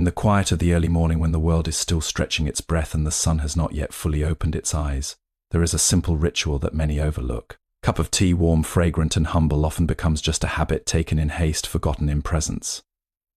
In the quiet of the early morning when the world is still stretching its breath and the sun has not yet fully opened its eyes, there is a simple ritual that many overlook. Cup of tea, warm, fragrant and humble, often becomes just a habit taken in haste, forgotten in presence.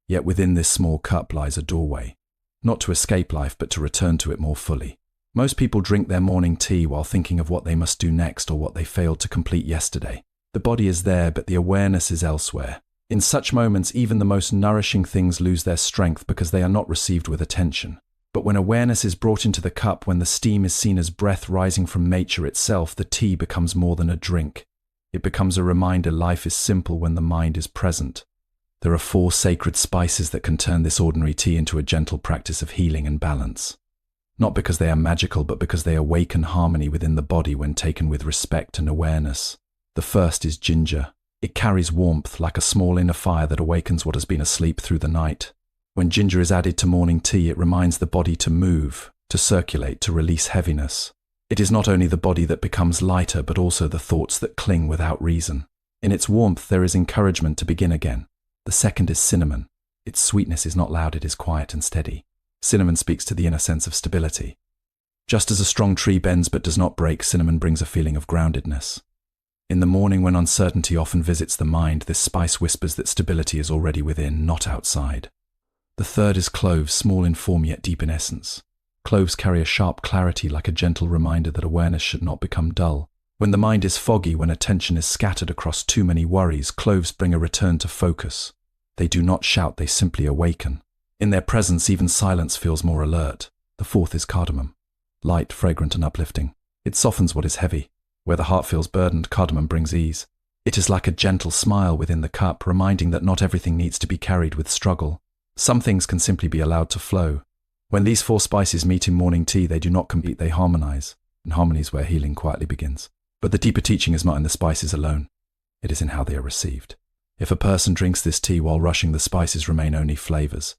Yet within this small cup lies a doorway, not to escape life but to return to it more fully. Most people drink their morning tea while thinking of what they must do next or what they failed to complete yesterday. The body is there, but the awareness is elsewhere. In such moments, even the most nourishing things lose their strength because they are not received with attention. But when awareness is brought into the cup, when the steam is seen as breath rising from nature itself, the tea becomes more than a drink. It becomes a reminder life is simple when the mind is present. There are 4 sacred spices that can turn this ordinary tea into a gentle practice of healing and balance. Not because they are magical, but because they awaken harmony within the body when taken with respect and awareness. The first is ginger. It carries warmth like a small inner fire that awakens what has been asleep through the night. When ginger is added to morning tea, it reminds the body to move, to circulate, to release heaviness. It is not only the body that becomes lighter, but also the thoughts that cling without reason. In its warmth, there is encouragement to begin again. The second is cinnamon. Its sweetness is not loud, it is quiet and steady. Cinnamon speaks to the inner sense of stability. Just as a strong tree bends but does not break, cinnamon brings a feeling of groundedness. In the morning when uncertainty often visits the mind, this spice whispers that stability is already within, not outside. The third is cloves, small in form yet deep in essence. Cloves carry a sharp clarity, like a gentle reminder that awareness should not become dull. When the mind is foggy, when attention is scattered across too many worries, cloves bring a return to focus. They do not shout, they simply awaken. In their presence, even silence feels more alert. The fourth is cardamom. Light, fragrant and uplifting. It softens what is heavy. Where the heart feels burdened, cardamom brings ease. It is like a gentle smile within the cup, reminding that not everything needs to be carried with struggle. Some things can simply be allowed to flow. When these 4 spices meet in morning tea, they do not compete, they harmonize. And harmony is where healing quietly begins. But the deeper teaching is not in the spices alone. It is in how they are received. If a person drinks this tea while rushing, the spices remain only flavors.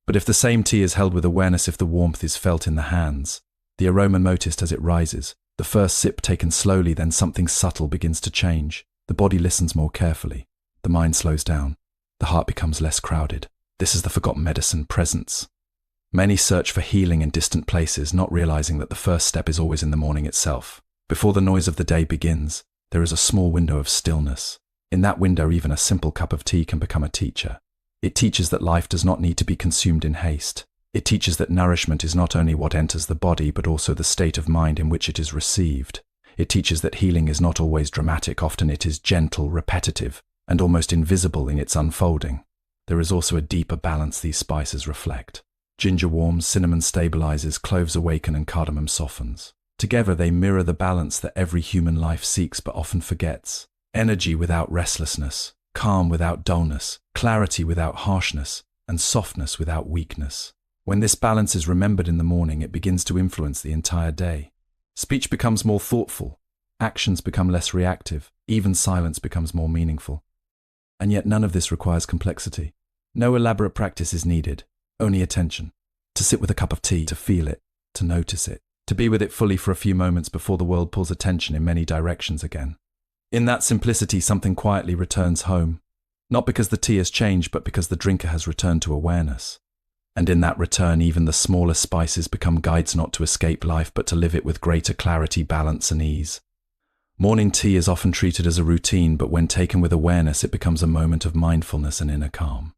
But if the same tea is held with awareness, if the warmth is felt in the hands, the aroma noticed as it rises, the first sip taken slowly, then something subtle begins to change. The body listens more carefully. The mind slows down. The heart becomes less crowded. This is the forgotten medicine, presence. Many search for healing in distant places, not realizing that the first step is always in the morning itself. Before the noise of the day begins, there is a small window of stillness. In that window, even a simple cup of tea can become a teacher. It teaches that life does not need to be consumed in haste. It teaches that nourishment is not only what enters the body, but also the state of mind in which it is received. It teaches that healing is not always dramatic, often it is gentle, repetitive, and almost invisible in its unfolding. There is also a deeper balance these spices reflect. Ginger warms, cinnamon stabilizes, cloves awaken, and cardamom softens. Together they mirror the balance that every human life seeks but often forgets. Energy without restlessness, calm without dullness, clarity without harshness, and softness without weakness. When this balance is remembered in the morning, it begins to influence the entire day. Speech becomes more thoughtful, actions become less reactive, even silence becomes more meaningful. And yet none of this requires complexity. No elaborate practice is needed, only attention. To sit with a cup of tea, to feel it, to notice it, to be with it fully for a few moments before the world pulls attention in many directions again. In that simplicity, something quietly returns home. Not because the tea has changed, but because the drinker has returned to awareness. And in that return, even the smallest spices become guides not to escape life, but to live it with greater clarity, balance, and ease. Morning tea is often treated as a routine, but when taken with awareness, it becomes a moment of mindfulness and inner calm.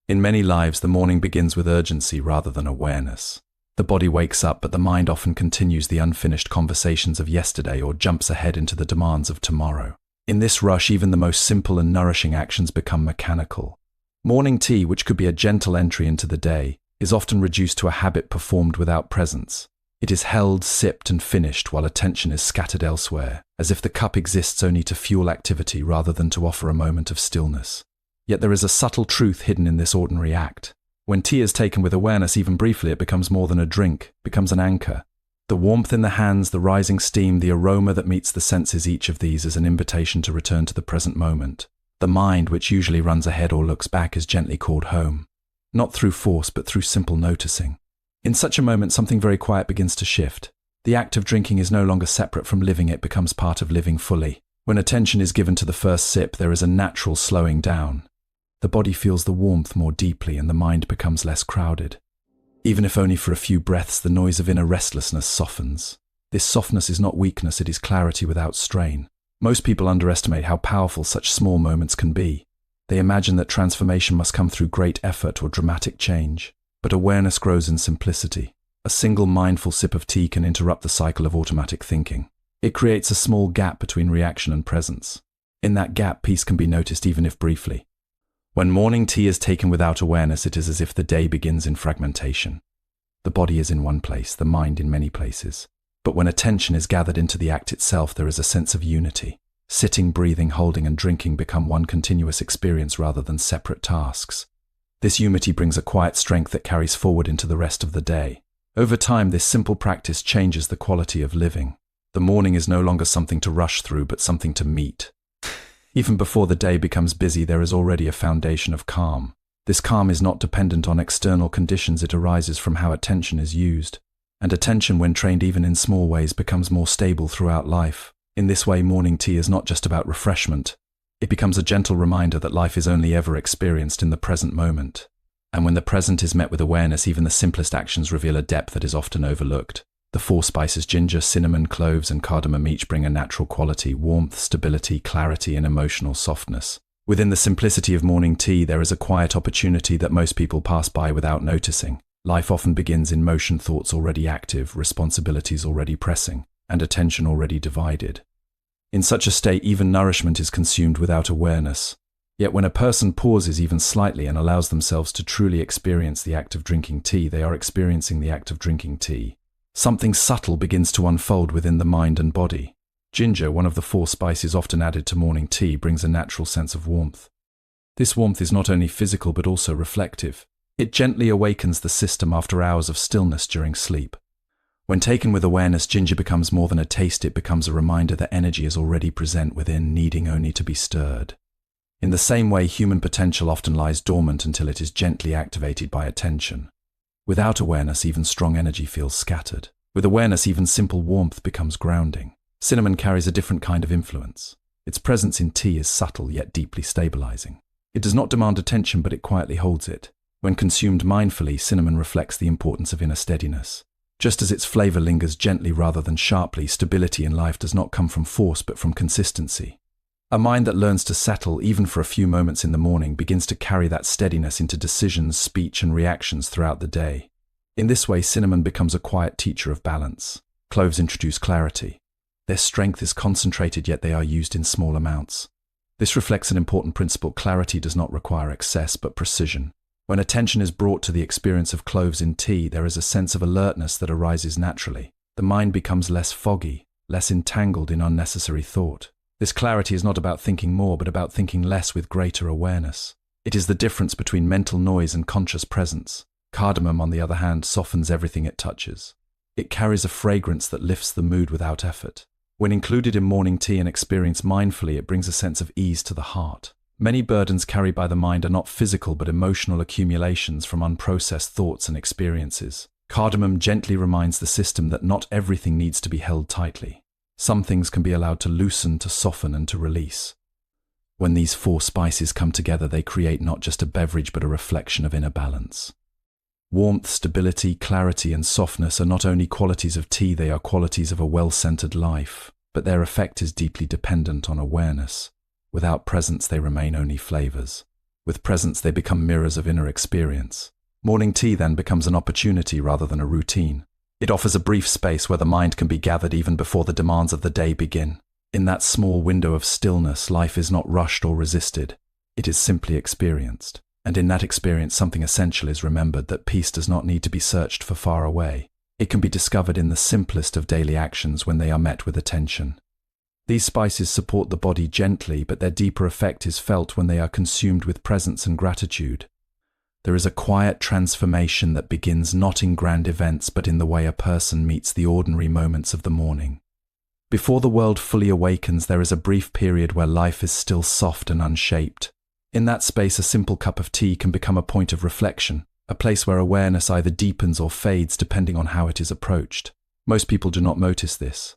In many lives, the morning begins with urgency rather than awareness. The body wakes up, but the mind often continues the unfinished conversations of yesterday or jumps ahead into the demands of tomorrow. In this rush, even the most simple and nourishing actions become mechanical. Morning tea, which could be a gentle entry into the day, is often reduced to a habit performed without presence. It is held, sipped, and finished while attention is scattered elsewhere, as if the cup exists only to fuel activity rather than to offer a moment of stillness. Yet there is a subtle truth hidden in this ordinary act. When tea is taken with awareness, even briefly, it becomes more than a drink, becomes an anchor. The warmth in the hands, the rising steam, the aroma that meets the senses, each of these is an invitation to return to the present moment. The mind, which usually runs ahead or looks back, is gently called home. Not through force, but through simple noticing. In such a moment, something very quiet begins to shift. The act of drinking is no longer separate from living, it becomes part of living fully. When attention is given to the first sip, there is a natural slowing down. The body feels the warmth more deeply and the mind becomes less crowded. Even if only for a few breaths, the noise of inner restlessness softens. This softness is not weakness, it is clarity without strain. Most people underestimate how powerful such small moments can be. They imagine that transformation must come through great effort or dramatic change. But awareness grows in simplicity. A single mindful sip of tea can interrupt the cycle of automatic thinking. It creates a small gap between reaction and presence. In that gap, peace can be noticed even if briefly. When morning tea is taken without awareness, it is as if the day begins in fragmentation. The body is in one place, the mind in many places. But when attention is gathered into the act itself, there is a sense of unity. Sitting, breathing, holding, and drinking become one continuous experience rather than separate tasks. This unity brings a quiet strength that carries forward into the rest of the day. Over time, this simple practice changes the quality of living. The morning is no longer something to rush through, but something to meet. Even before the day becomes busy, there is already a foundation of calm. This calm is not dependent on external conditions, it arises from how attention is used. And attention, when trained even in small ways, becomes more stable throughout life. In this way, morning tea is not just about refreshment. It becomes a gentle reminder that life is only ever experienced in the present moment. And when the present is met with awareness, even the simplest actions reveal a depth that is often overlooked. The 4 spices ginger, cinnamon, cloves, and cardamom each bring a natural quality, warmth, stability, clarity, and emotional softness. Within the simplicity of morning tea, there is a quiet opportunity that most people pass by without noticing. Life often begins in motion, thoughts already active, responsibilities already pressing, and attention already divided. In such a state, even nourishment is consumed without awareness. Yet when a person pauses even slightly and allows themselves to truly experience the act of drinking tea, they are experiencing the act of drinking tea. Something subtle begins to unfold within the mind and body. Ginger, one of the 4 spices often added to morning tea, brings a natural sense of warmth. This warmth is not only physical but also reflective. It gently awakens the system after hours of stillness during sleep. When taken with awareness, ginger becomes more than a taste, it becomes a reminder that energy is already present within, needing only to be stirred. In the same way, human potential often lies dormant until it is gently activated by attention. Without awareness, even strong energy feels scattered. With awareness, even simple warmth becomes grounding. Cinnamon carries a different kind of influence. Its presence in tea is subtle yet deeply stabilizing. It does not demand attention, but it quietly holds it. When consumed mindfully, cinnamon reflects the importance of inner steadiness. Just as its flavor lingers gently rather than sharply, stability in life does not come from force but from consistency. A mind that learns to settle, even for a few moments in the morning, begins to carry that steadiness into decisions, speech, and reactions throughout the day. In this way, cinnamon becomes a quiet teacher of balance. Cloves introduce clarity. Their strength is concentrated, yet they are used in small amounts. This reflects an important principle: clarity does not require excess, but precision. When attention is brought to the experience of cloves in tea, there is a sense of alertness that arises naturally. The mind becomes less foggy, less entangled in unnecessary thought. This clarity is not about thinking more, but about thinking less with greater awareness. It is the difference between mental noise and conscious presence. Cardamom, on the other hand, softens everything it touches. It carries a fragrance that lifts the mood without effort. When included in morning tea and experienced mindfully, it brings a sense of ease to the heart. Many burdens carried by the mind are not physical but emotional accumulations from unprocessed thoughts and experiences. Cardamom gently reminds the system that not everything needs to be held tightly. Some things can be allowed to loosen, to soften, and to release. When these 4 spices come together, they create not just a beverage but a reflection of inner balance. Warmth, stability, clarity, and softness are not only qualities of tea, they are qualities of a well-centered life, but their effect is deeply dependent on awareness. Without presence, they remain only flavors. With presence, they become mirrors of inner experience. Morning tea then becomes an opportunity rather than a routine. It offers a brief space where the mind can be gathered even before the demands of the day begin. In that small window of stillness, life is not rushed or resisted. It is simply experienced. And in that experience, something essential is remembered: that peace does not need to be searched for far away. It can be discovered in the simplest of daily actions when they are met with attention. These spices support the body gently, but their deeper effect is felt when they are consumed with presence and gratitude. There is a quiet transformation that begins not in grand events, but in the way a person meets the ordinary moments of the morning. Before the world fully awakens, there is a brief period where life is still soft and unshaped. In that space, a simple cup of tea can become a point of reflection, a place where awareness either deepens or fades depending on how it is approached. Most people do not notice this.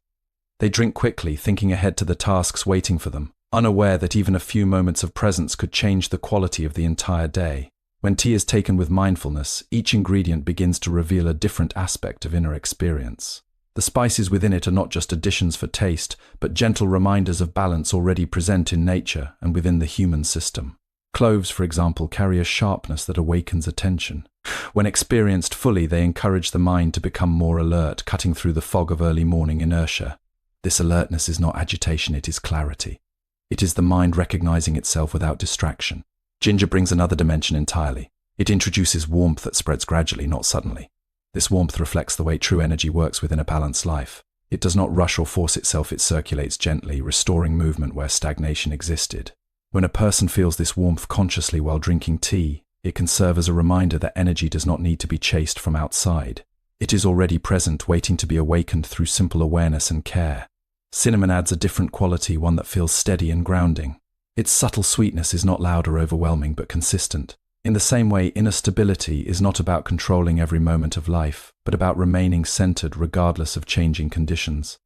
They drink quickly, thinking ahead to the tasks waiting for them, unaware that even a few moments of presence could change the quality of the entire day. When tea is taken with mindfulness, each ingredient begins to reveal a different aspect of inner experience. The spices within it are not just additions for taste, but gentle reminders of balance already present in nature and within the human system. Cloves, for example, carry a sharpness that awakens attention. When experienced fully, they encourage the mind to become more alert, cutting through the fog of early morning inertia. This alertness is not agitation, it is clarity. It is the mind recognizing itself without distraction. Ginger brings another dimension entirely. It introduces warmth that spreads gradually, not suddenly. This warmth reflects the way true energy works within a balanced life. It does not rush or force itself, it circulates gently, restoring movement where stagnation existed. When a person feels this warmth consciously while drinking tea, it can serve as a reminder that energy does not need to be chased from outside. It is already present, waiting to be awakened through simple awareness and care. Cinnamon adds a different quality, one that feels steady and grounding. Its subtle sweetness is not loud or overwhelming, but consistent. In the same way, inner stability is not about controlling every moment of life, but about remaining centered regardless of changing conditions.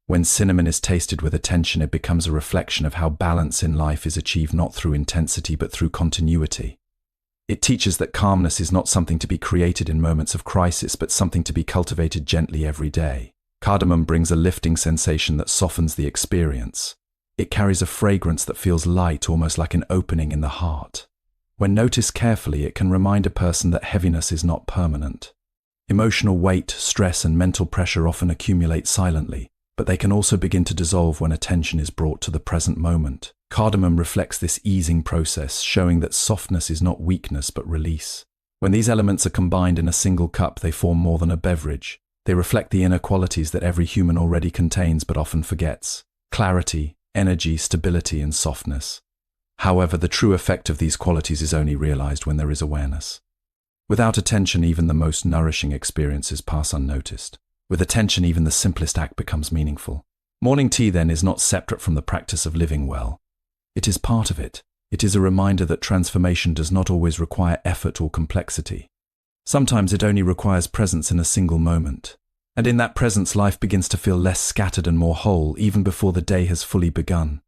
When cinnamon is tasted with attention, it becomes a reflection of how balance in life is achieved not through intensity but through continuity. It teaches that calmness is not something to be created in moments of crisis, but something to be cultivated gently every day. Cardamom brings a lifting sensation that softens the experience. It carries a fragrance that feels light, almost like an opening in the heart. When noticed carefully, it can remind a person that heaviness is not permanent. Emotional weight, stress, and mental pressure often accumulate silently, but they can also begin to dissolve when attention is brought to the present moment. Cardamom reflects this easing process, showing that softness is not weakness but release. When these elements are combined in a single cup, they form more than a beverage. They reflect the inner qualities that every human already contains but often forgets: clarity, energy, stability, and softness. However, the true effect of these qualities is only realized when there is awareness. Without attention, even the most nourishing experiences pass unnoticed. With attention, even the simplest act becomes meaningful. Morning tea, then, is not separate from the practice of living well. It is part of it. It is a reminder that transformation does not always require effort or complexity. Sometimes it only requires presence in a single moment. And in that presence, life begins to feel less scattered and more whole, even before the day has fully begun.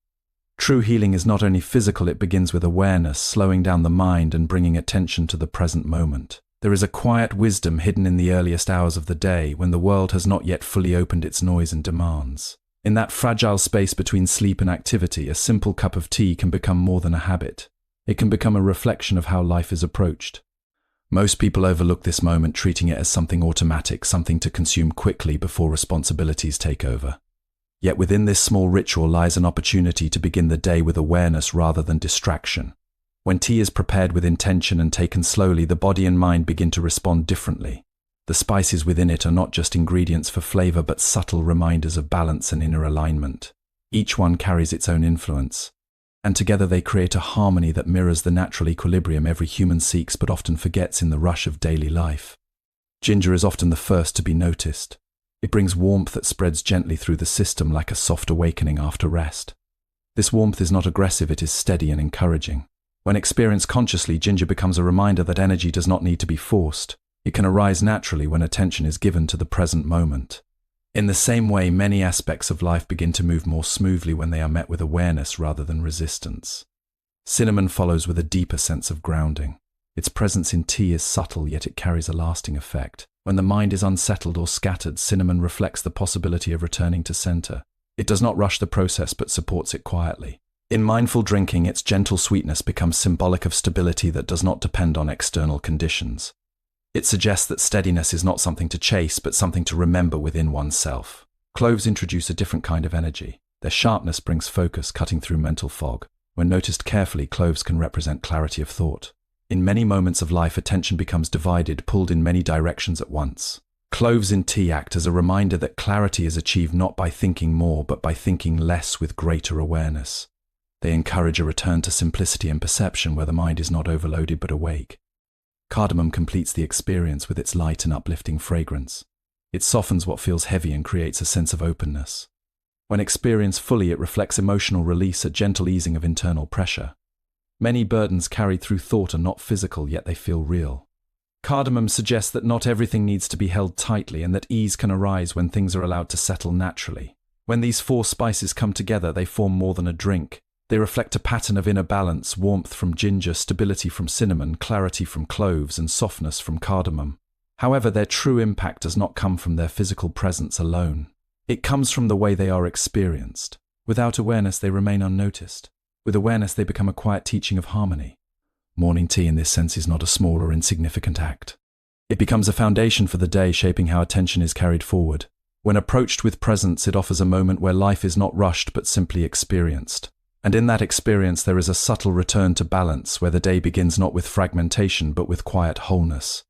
True healing is not only physical, it begins with awareness, slowing down the mind and bringing attention to the present moment. There is a quiet wisdom hidden in the earliest hours of the day, when the world has not yet fully opened its noise and demands. In that fragile space between sleep and activity, a simple cup of tea can become more than a habit. It can become a reflection of how life is approached. Most people overlook this moment, treating it as something automatic, something to consume quickly before responsibilities take over. Yet within this small ritual lies an opportunity to begin the day with awareness rather than distraction. When tea is prepared with intention and taken slowly, the body and mind begin to respond differently. The spices within it are not just ingredients for flavor, but subtle reminders of balance and inner alignment. Each one carries its own influence, and together they create a harmony that mirrors the natural equilibrium every human seeks but often forgets in the rush of daily life. Ginger is often the first to be noticed. It brings warmth that spreads gently through the system like a soft awakening after rest. This warmth is not aggressive, it is steady and encouraging. When experienced consciously, ginger becomes a reminder that energy does not need to be forced. It can arise naturally when attention is given to the present moment. In the same way, many aspects of life begin to move more smoothly when they are met with awareness rather than resistance. Cinnamon follows with a deeper sense of grounding. Its presence in tea is subtle, yet it carries a lasting effect. When the mind is unsettled or scattered, cinnamon reflects the possibility of returning to center. It does not rush the process but supports it quietly. In mindful drinking, its gentle sweetness becomes symbolic of stability that does not depend on external conditions. It suggests that steadiness is not something to chase, but something to remember within oneself. Cloves introduce a different kind of energy. Their sharpness brings focus, cutting through mental fog. When noticed carefully, cloves can represent clarity of thought. In many moments of life, attention becomes divided, pulled in many directions at once. Cloves in tea act as a reminder that clarity is achieved not by thinking more, but by thinking less with greater awareness. They encourage a return to simplicity and perception where the mind is not overloaded but awake. Cardamom completes the experience with its light and uplifting fragrance. It softens what feels heavy and creates a sense of openness. When experienced fully, it reflects emotional release, a gentle easing of internal pressure. Many burdens carried through thought are not physical, yet they feel real. Cardamom suggests that not everything needs to be held tightly and that ease can arise when things are allowed to settle naturally. When these four spices come together, they form more than a drink. They reflect a pattern of inner balance: warmth from ginger, stability from cinnamon, clarity from cloves, and softness from cardamom. However, their true impact does not come from their physical presence alone. It comes from the way they are experienced. Without awareness, they remain unnoticed. With awareness, they become a quiet teaching of harmony. Morning tea in this sense is not a small or insignificant act. It becomes a foundation for the day, shaping how attention is carried forward. When approached with presence, it offers a moment where life is not rushed but simply experienced. And in that experience, there is a subtle return to balance, where the day begins not with fragmentation but with quiet wholeness.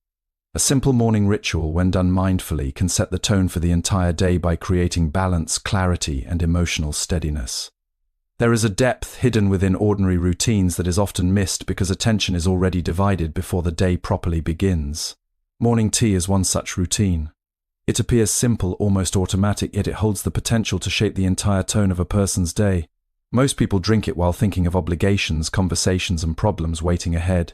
A simple morning ritual, when done mindfully, can set the tone for the entire day by creating balance, clarity, and emotional steadiness. There is a depth hidden within ordinary routines that is often missed because attention is already divided before the day properly begins. Morning tea is one such routine. It appears simple, almost automatic, yet it holds the potential to shape the entire tone of a person's day. Most people drink it while thinking of obligations, conversations, and problems waiting ahead.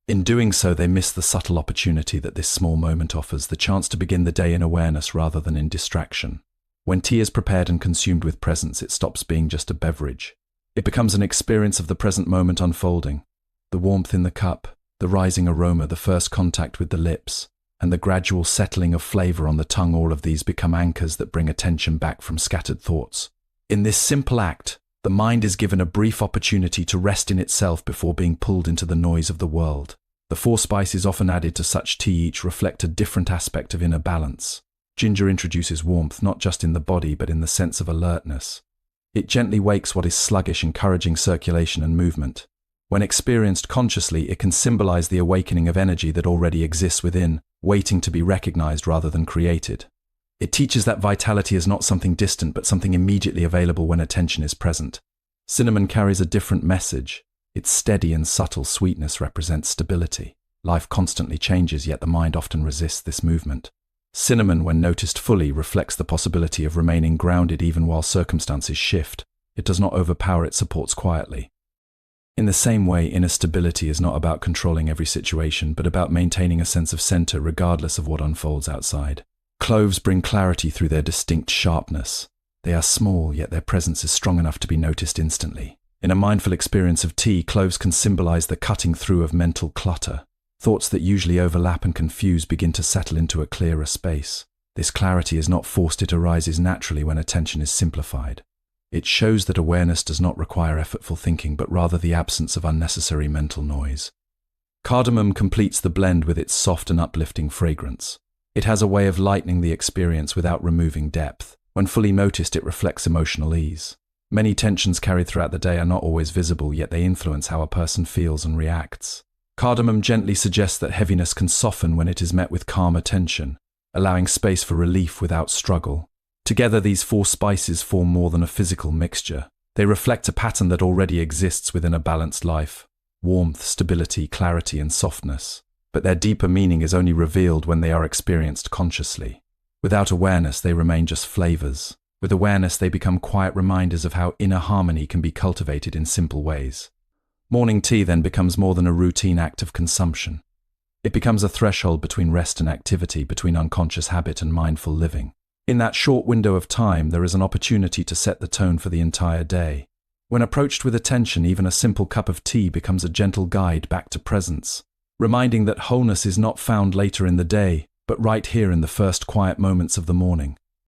In doing so, they miss the subtle opportunity that this small moment offers, the chance to begin the day in awareness rather than in distraction. When tea is prepared and consumed with presence, it stops being just a beverage. It becomes an experience of the present moment unfolding. The warmth in the cup, the rising aroma, the first contact with the lips, and the gradual settling of flavor on the tongue, all of these become anchors that bring attention back from scattered thoughts. In this simple act, the mind is given a brief opportunity to rest in itself before being pulled into the noise of the world. The 4 spices often added to such tea each reflect a different aspect of inner balance. Ginger introduces warmth not just in the body but in the sense of alertness. It gently wakes what is sluggish, encouraging circulation and movement. When experienced consciously, it can symbolize the awakening of energy that already exists within, waiting to be recognized rather than created. It teaches that vitality is not something distant but something immediately available when attention is present. Cinnamon carries a different message. Its steady and subtle sweetness represents stability. Life constantly changes, yet the mind often resists this movement. Cinnamon, when noticed fully, reflects the possibility of remaining grounded even while circumstances shift. It does not overpower, it supports quietly. In the same way, inner stability is not about controlling every situation, but about maintaining a sense of center regardless of what unfolds outside. Cloves bring clarity through their distinct sharpness. They are small, yet their presence is strong enough to be noticed instantly. In a mindful experience of tea, cloves can symbolize the cutting through of mental clutter. Thoughts that usually overlap and confuse begin to settle into a clearer space. This clarity is not forced, it arises naturally when attention is simplified. It shows that awareness does not require effortful thinking, but rather the absence of unnecessary mental noise. Cardamom completes the blend with its soft and uplifting fragrance. It has a way of lightening the experience without removing depth. When fully noticed, it reflects emotional ease. Many tensions carried throughout the day are not always visible, yet they influence how a person feels and reacts. Cardamom gently suggests that heaviness can soften when it is met with calm attention, allowing space for relief without struggle. Together, these 4 spices form more than a physical mixture. They reflect a pattern that already exists within a balanced life: warmth, stability, clarity, and softness. But their deeper meaning is only revealed when they are experienced consciously. Without awareness, they remain just flavors. With awareness, they become quiet reminders of how inner harmony can be cultivated in simple ways. Morning tea then becomes more than a routine act of consumption. It becomes a threshold between rest and activity, between unconscious habit and mindful living. In that short window of time, there is an opportunity to set the tone for the entire day. When approached with attention, even a simple cup of tea becomes a gentle guide back to presence, reminding that wholeness is not found later in the day, but right here in the first quiet moments of the morning.